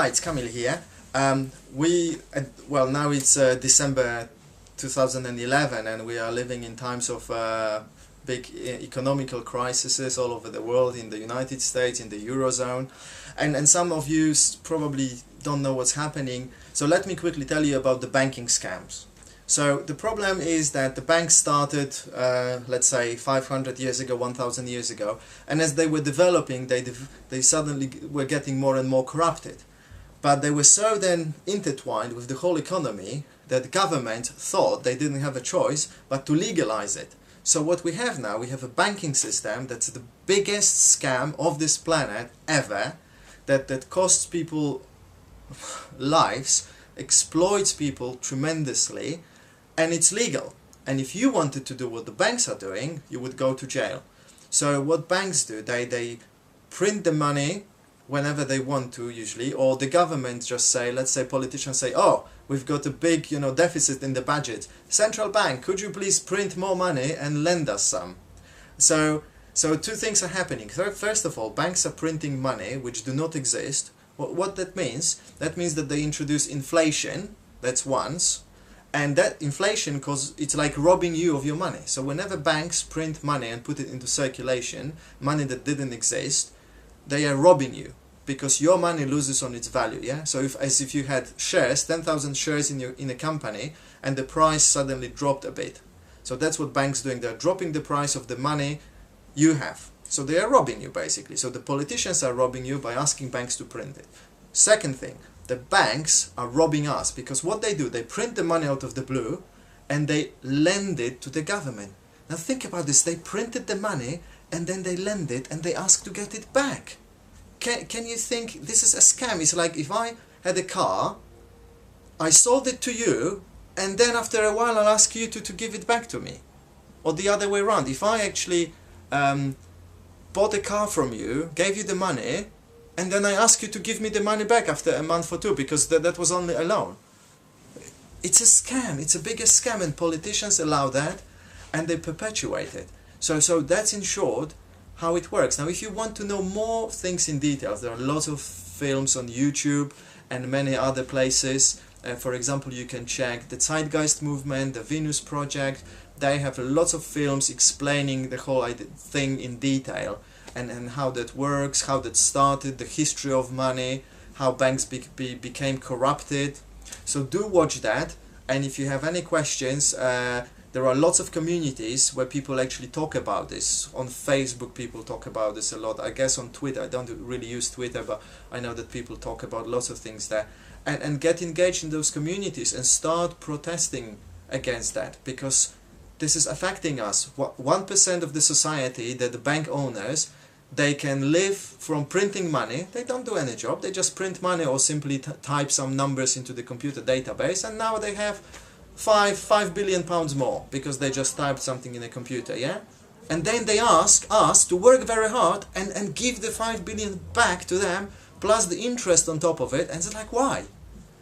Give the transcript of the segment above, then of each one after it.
Hi, it's Kamil here. Well, now it's December 2011 and we are living in times of big economical crises all over the world, in the United States, in the Eurozone. And some of you probably don't know what's happening. So let me quickly tell you about the banking scams. So the problem is that the banks started, let's say, 500 years ago, 1,000 years ago, and as they were developing, they suddenly were getting more and more corrupted. But they were so then intertwined with the whole economy that the government thought they didn't have a choice but to legalize it. So what we have now, we have a banking system that's the biggest scam of this planet ever, that costs people lives, exploits people tremendously, and it's legal. And if you wanted to do what the banks are doing, you would go to jail. So what banks do, they print the money whenever they want to, usually, or the government just say, let's say politicians say, oh, we've got a big deficit in the budget. Central bank, could you please print more money and lend us some? So two things are happening. First of all, banks are printing money which do not exist. What that means? That means that they introduce inflation, that's once, and that inflation, it's like robbing you of your money. So whenever banks print money and put it into circulation, money that didn't exist, they are robbing you, because your money loses on its value. Yeah. So as if you had shares, 10,000 shares in a company, and the price suddenly dropped a bit. So that's what banks doing. They're dropping the price of the money you have. So they are robbing you basically. So the politicians are robbing you by asking banks to print it. Second thing, the banks are robbing us, because what they do, they print the money out of the blue and they lend it to the government. Now think about this. They printed the money and then they lend it and they ask to get it back. Can you think this is a scam? It's like if I had a car, I sold it to you, and then after a while I'll ask you to give it back to me. Or the other way around. If I actually bought a car from you, gave you the money, and then I ask you to give me the money back after a month or two, because that was only a loan. It's a scam. It's a biggest scam, and politicians allow that and they perpetuate it. So that's in short how it works. Now if you want to know more things in details, there are lots of films on YouTube and many other places. For example, you can check the Zeitgeist movement, the Venus Project. They have lots of films explaining the whole thing in detail, and how that works, how that started, the history of money, how banks became corrupted. So do watch that, and if you have any questions, there are lots of communities where people actually talk about this. On Facebook people talk about this a lot. I guess on Twitter, I don't really use Twitter, but I know that people talk about lots of things there. And get engaged in those communities and start protesting against that, because this is affecting us. 1% of the society, the bank owners, they can live from printing money. They don't do any job, they just print money or simply type some numbers into the computer database, and now they have £5 billion more because they just typed something in a computer, yeah? And then they ask us to work very hard and give the 5 billion back to them, plus the interest on top of it, and it's like, why?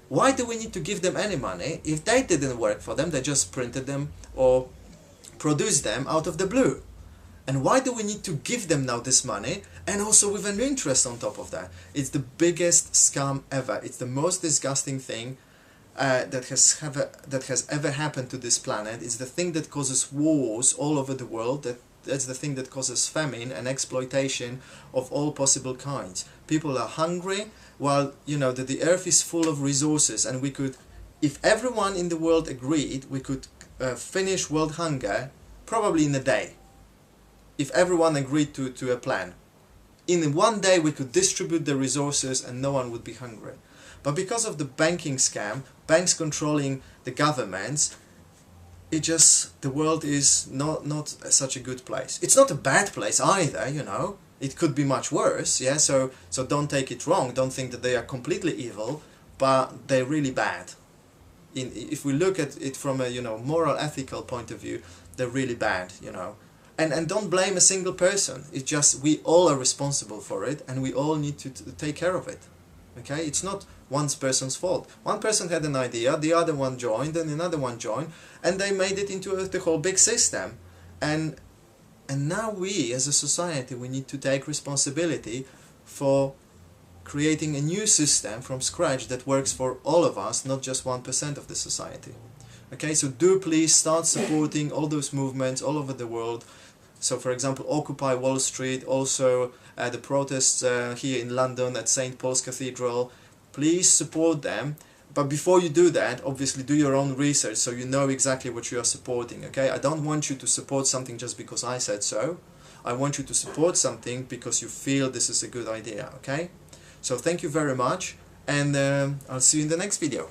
Why do we need to give them any money if they didn't work for them, they just printed them or produced them out of the blue? And why do we need to give them now this money, and also with an interest on top of that? It's the biggest scam ever. It's the most disgusting thing that has ever happened to this planet. It's the thing that causes wars all over the world. That's the thing that causes famine and exploitation of all possible kinds. People are hungry, while the earth is full of resources, and we could, if everyone in the world agreed, we could finish world hunger probably in a day. If everyone agreed to a plan, in one day we could distribute the resources and no one would be hungry. But because of the banking scam, banks controlling the governments, the world is not such a good place. It's not a bad place either, It could be much worse, yeah. So don't take it wrong. Don't think that they are completely evil, but they're really bad. If we look at it from a moral, ethical point of view, they're really bad, And don't blame a single person. It's just we all are responsible for it, and we all need to take care of it. Okay, it's not one person's fault. One person had an idea, the other one joined, and another one joined, and they made it into the whole big system. And now we, as a society, we need to take responsibility for creating a new system from scratch that works for all of us, not just 1% of the society. Okay, so do please start supporting all those movements all over the world. So for example, Occupy Wall Street, also the protests here in London at St. Paul's Cathedral. Please support them. But before you do that, obviously do your own research so you know exactly what you are supporting, okay? I don't want you to support something just because I said so. I want you to support something because you feel this is a good idea, okay? So thank you very much, and I'll see you in the next video.